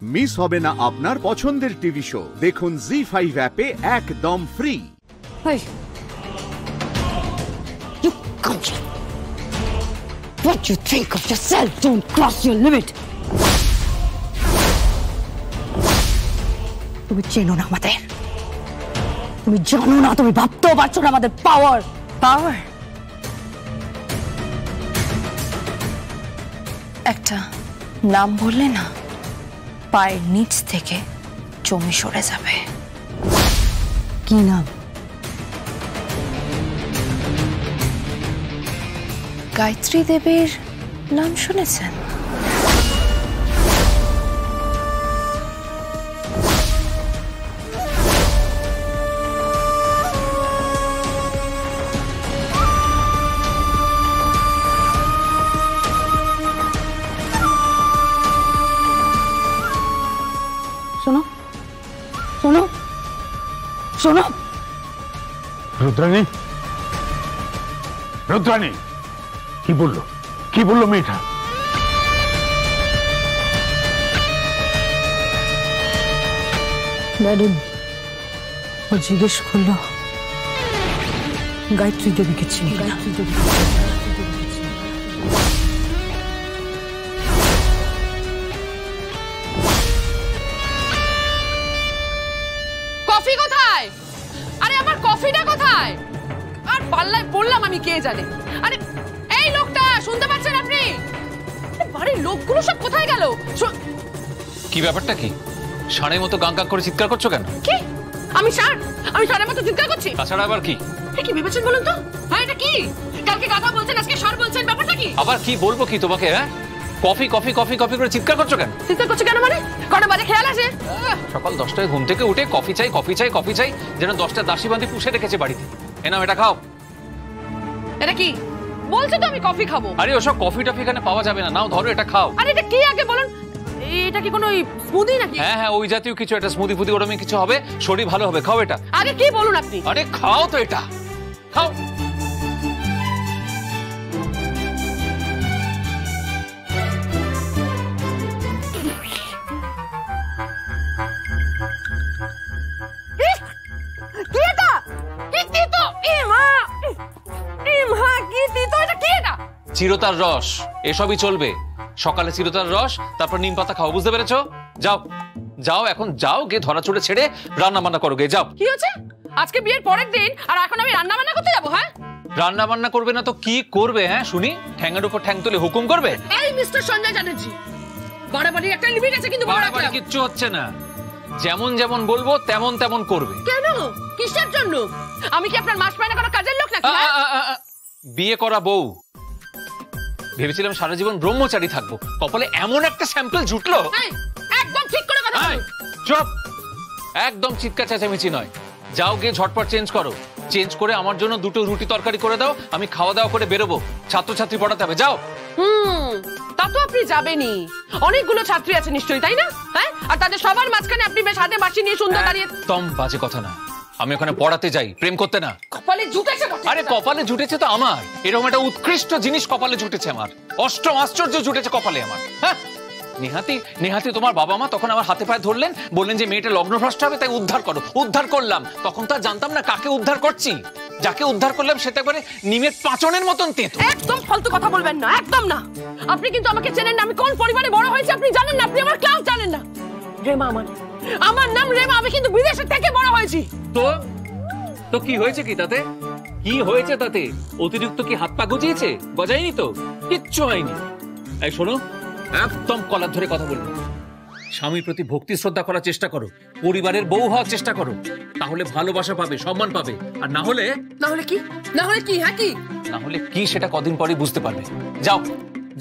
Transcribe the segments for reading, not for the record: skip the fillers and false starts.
Miss হবে না আপনার পছন্দের টিভি শো। দেখুন জি5 অ্যাপে একদম free. Hey, you country! What you think of yourself? Don't cross your limit. তুমি চেনো না আমাদের, তুমি জানো না, তুমি ভাবতেও পারছো না আমাদের পাওয়ার। পাওয়ার একটা নাম বললে না, পায়ের নিচ থেকে জমি সরে যাবে। কি নাম? গায়ত্রী দেবীর নাম শুনেছেন? শোনো শোনো শোনো, রুদ্রাণী, রুদ্রাণী, কি বললো মেয়েটা? ম্যাডাম ও জিজ্ঞেস করলো গায়ত্রী দেবীকে চিনি কিনা। কফি কোথায়? আরে আমার কফিটা কোথায়? আর পাল্লায় পড়লাম আমি, কে জানে। আরে এই লোকটা শুনতে পাচ্ছেন আপনি? বাড়ির লোকগুলো সব কোথায় গেল? কি ব্যাপারটা কি? ষাঁড়ের মতো গাং গাং করে চিৎকার করছো কেন? কি আমি ষাঁড়ের মতো চিৎকার করছি? তাছাড়া আবার কি? কি ভেবেছেন বলুন তো? হ্যাঁ এটা কি? কালকে গাধা বলছেন, আজকে ষাঁড় বলছেন, ব্যাপারটা কি? আবার কি বলবো কি তোমাকে? হ্যাঁ, কফি কফি কফি কফি করে চিৎকার করছো কেন? চিৎকার করছো কেন মানে? কটা বাজে খেয়াল আছে? সকাল 10টায় ঘুম থেকে উঠে কফি চাই কফি চাই কফি চাই, যেন 10টা দাসী বাঁধি পুষে রেখেছে বাড়িতে। এনাও এটা খাও। এটা কি বলছো তো আমি কফি খাবো? আরে ওসব কফি টফি এখানে পাওয়া যাবে না, নাও ধরো এটা খাও। আরে এটা কি আগে বলুন? এটা কি কোনো স্মুদি নাকি? হ্যাঁ হ্যাঁ, ওই জাতীয় কিছু, একটা স্মুদি ফুদি ওরকমই কিছু হবে, শরীর ভালো হবে, খাও এটা। আগে কি বলুন আপনি? আরে খাও তো এটা, খাও। কি এটা? কি তিতো? এ মা কি তিতো? এটা কি এটা? চিরতার রস, এসবই চলবে। সকালে চিরতার রস, তারপর নিম পাতা খাও, বুঝতে পেরেছো? যাও যাও, এখন যাও, গিয়ে ধরা চড়ে ছেড়ে রান্না বান্না করো, গে যাও। কি হচ্ছে? আজকে বিয়ের পরের দিন আর এখন আমি রান্না বান্না করতে যাবো? হ্যাঁ, রান্না বান্না করবে না তো কি করবে? হ্যাঁ শুনি, ঠ্যাঙের উপর ঠ্যাং তুলে হুকুম করবে? এই মিস্টার সঞ্জয় চ্যাটার্জি, বাড়াবাড়ি একটা লিমিট আছে কিন্তু। বাড়াবাড়ি কিচ্ছু হচ্ছে না, যেমন যেমন বলবো তেমন তেমন করবে। কেন? কিসের জন্য? আমি কি আপনার মাস মাইনা করা কাজের লোক নাকি? বিয়ে করা বউ, ভেবেছিলাম সারা জীবন ব্রহ্মচারী থাকবো, কপালে এমন একটা স্যাম্পল জুটলো। একদম ঠিক করে কথা বলুন। চুপ, একদম চিৎকার চেঁচামেচি নয়। যাও গিয়ে ঝটপট চেঞ্জ করো, চেঞ্জ করে আমার জন্য 2টো রুটি তরকারি করে দাও, আমি খাওয়া দাওয়া করে বেরোবো, ছাত্রছাত্রী পড়াতে হবে, যাও। তা তো আপনি যাবেনই, অনেকগুলো ছাত্রী আছে নিশ্চয়ই, তাই না? হ্যাঁ, আর তাদের সবার মাঝখানে আপনি বেশ হাতে বাঁশি নিয়ে সুন্দর দাঁড়িয়ে। একদম বাজে কথা না, আমি ওখানে পড়াতে যাই, প্রেম করতে না। কপালে জুটেছে? আরে কপালে জুটেছে তো আমার, এরকম একটা উৎকৃষ্ট জিনিস কপালে জুটেছে আমার, অষ্টম আশ্চর্য জুটেছে কপালে আমার। হ্যাঁ, নেহাতি তোমার বাবা মা তখন আমার হাতে পায়ে ধরলেন, বললেন যে মেয়েটা লগ্নভ্রষ্ট হবে, তাই উদ্ধার করো। উদ্ধার করলাম, তখন তো জানতাম না কাকে উদ্ধার করছি। যাকে উদ্ধার করলাম সেটা একবারে নিমের পাঁচনের মতন তেতো। একদম ফালতু কথা বলবেন না, একদম না। আপনি কিন্তু আমাকে চেনেন না, আমি কোন পরিবারে বড় হয়েছি আপনি জানেন না, আপনি আমার ক্লাস জানেন না। রেমা আমার নাম রেমা, আমি কিন্তু বিদেশে থেকে বড় হয়েছি। তো কি হয়েছে কি তাতে? কি হয়েছে তাতে? অতিরিক্ত কি হাত পা গজিয়েছে? গজায়নি তো, কিচ্ছু হয়নি। এই শোনো, একদম কলার ধরে কথা বলবো। স্বামীর প্রতি ভক্তি শ্রদ্ধা করার চেষ্টা করো, পরিবারের বউ হওয়ার চেষ্টা করো, তাহলে ভালোবাসা পাবে, সম্মান পাবে। আর না হলে কি? হ্যাঁ কি? না হলে কি সেটা কদিন পরেই বুঝতে পারবে। যাও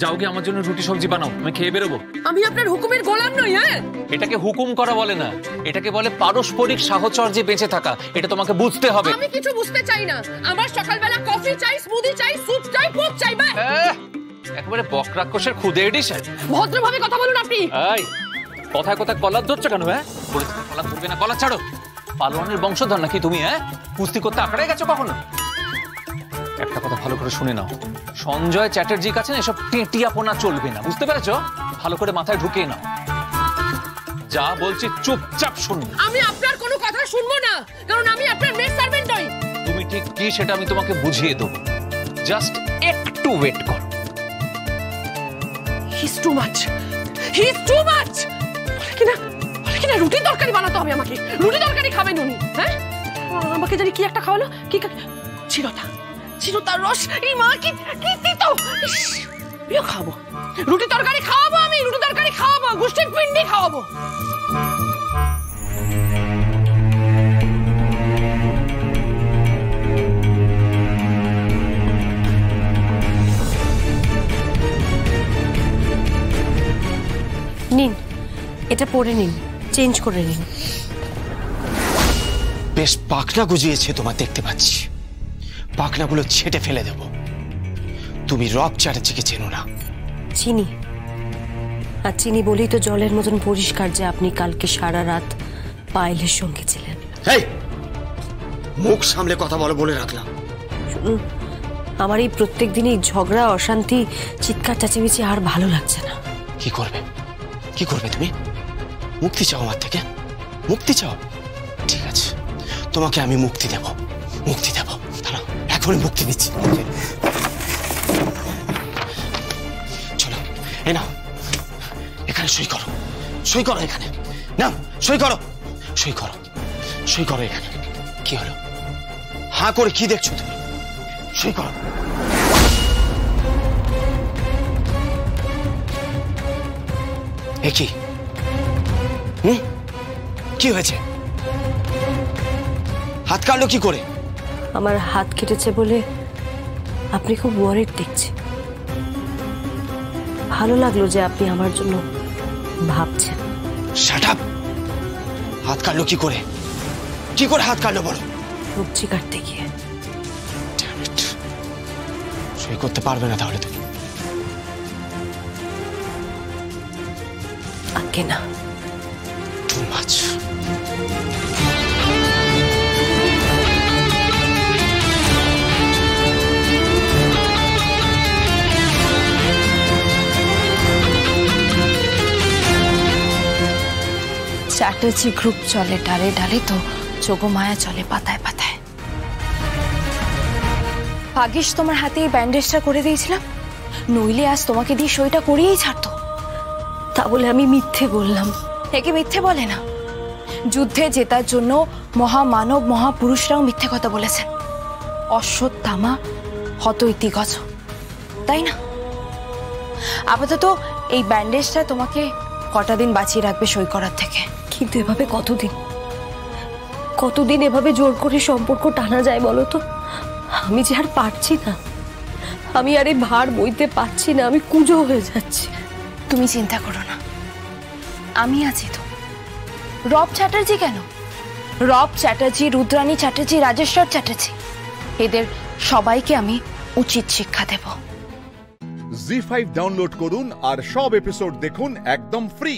যাও গিয়ে আমার জন্য রুটি সবজি বানাও, আমি খেয়ে বেরোবো। আমি আপনার হুকুমের গোলাম নই। হ্যাঁ, এটাকে হুকুম করা বলে না, এটাকে বলে পারস্পরিক সাহচর্যে বেঁচে থাকা। এটা তোমাকে বুঝতে হবে। আমি কিছু বুঝতে চাই না, আমার সকালবেলা কফি চাই, স্মুদি চাই, স্যুপ চাই, পোক চাই। একেবারে বকরাক্ষসের খুদে এডিশন। ভদ্রভাবে কথা বলুন আপনি। এই কথায় কথায় কলার ধরছো কেন? হ্যাঁ, বলেছি কলার ধরবে না, কলার ছাড়ো। পালোয়ানের বংশধর নাকি তুমি? হ্যাঁ, কুস্তি করতে আঁকড়ায় গেছো কখনো? একটা কথা ভালো করে শুনে নাও, সঞ্জয় চ্যাটার্জির কাছে এসব টেটিয়াপনা চলবে না, বুঝতে পেরেছো? ভালো করে মাথায় ঢুকিয়ে নাও। যা বলছি চুপচাপ শুনুন। আমি আপনার কোনো কথা শুনবো না, কারণ আমি আপনার মেড সার্ভেন্ট নই। তুমি ঠিক কি সেটা আমি তোমাকে বুঝিয়ে দেবো, জাস্ট একটু ওয়েট করো। He is too much, he is too much. কিনা রুটি তরকারি বানাতে হবে আমাকে, রুটি তরকারি খাবেন উনি। হ্যাঁ, আমাকে জানি কি একটা খাওয়ালো, কি চিরতার রস। এই মা কি তিতো, খাবো রুটি তরকারি, খাওয়াবো আমি রুটি তরকারি, খাওয়াবো গোষ্ঠীর পিন্ডি খাওয়াবো। নিন, এটা পরে নিন, চেঞ্জ করে নিন। বেশ পাখনা গুজিয়েছে তোমার, দেখতে পাচ্ছি। পাখনাগুলো ছেটে ফেলে দেব। তুমি রব চ্যাটার্জিকে চেনো না? চিনি, আর চিনি বলেই তো জলের মতন পরিষ্কার যে আপনি কালকে সারা রাত পায়েলের সঙ্গে ছিলেন। এই, মুখ সামলে কথা বলো বলে রাখলাম। শুনুন, আমার এই প্রত্যেক দিনই ঝগড়া, অশান্তি, চিৎকার চেঁচিমেচি আর ভালো লাগছে না। কি করবে, কি করবে তুমি? মুক্তি চাও আমার থেকে? মুক্তি চাও? ঠিক আছে, তোমাকে আমি মুক্তি দেব, মুক্তি দেব। দাঁড়াও, এখনই মুক্তি দিচ্ছি। চলো, এ নাও, এখানে সই করো, সই করো এখানে। নাও, সই করো, সই করো, সই করো এখানে। কি হলো, হাঁ করে কি দেখছো তুমি? সই করো। এ কি? কি হয়েছে? হাত কাটলো কি করে? আমার হাত কেটেছে বলে আপনি খুব ওয়ারিড দেখছি। ভালো লাগলো যে আপনি আমার জন্য ভাবছেন। Shut up! হাত কাটলো কি করে? কি করে হাত কাটলো বলো? সবজি কাটতে গিয়ে। Damn it! সই করতে পারবে না তাহলে তুমি? আগে না। Too much. চ্যাটার্জি গ্রুপ চলে ডালে ডালে, তো যোগমায়া চলে পাতায় পাতায়। ভাগ্যিস তোমার হাতে এই ব্যান্ডেজটা করে দিয়েছিলাম, নইলে আজ তোমাকে দিয়ে সইটা করিয়েই ছাড়তো। তা বলে আমি মিথ্যে বললাম? একে মিথ্যে বলে না, যুদ্ধে জেতার জন্য মহামানব মহাপুরুষরাও মিথ্যে কথা বলেছেন। অশ্বত্থামা হত ইতিগজ, তাই না? আপাতত এই ব্যান্ডেজটা তোমাকে কটা দিন বাঁচিয়ে রাখবে সই করার থেকে। কিন্তু এভাবে কতদিন, কতদিন এভাবে জোর করে সম্পর্ক টানা যায় বলো তো? আমি যে আর পারছি না, আমি আর এই ভার বইতে পারছি না, আমি কুঁজো হয়ে যাচ্ছি। তুমি চিন্তা করো না, আমি আছি তো। রব চ্যাটার্জি কেন, রব চ্যাটার্জি, রুদ্রাণী চ্যাটার্জি, রাজেশ্বর চ্যাটার্জি, এদের সবাইকে আমি উচিত শিক্ষা দেব। জি5 ডাউনলোড করুন আর সব এপিসোড দেখুন একদম ফ্রি।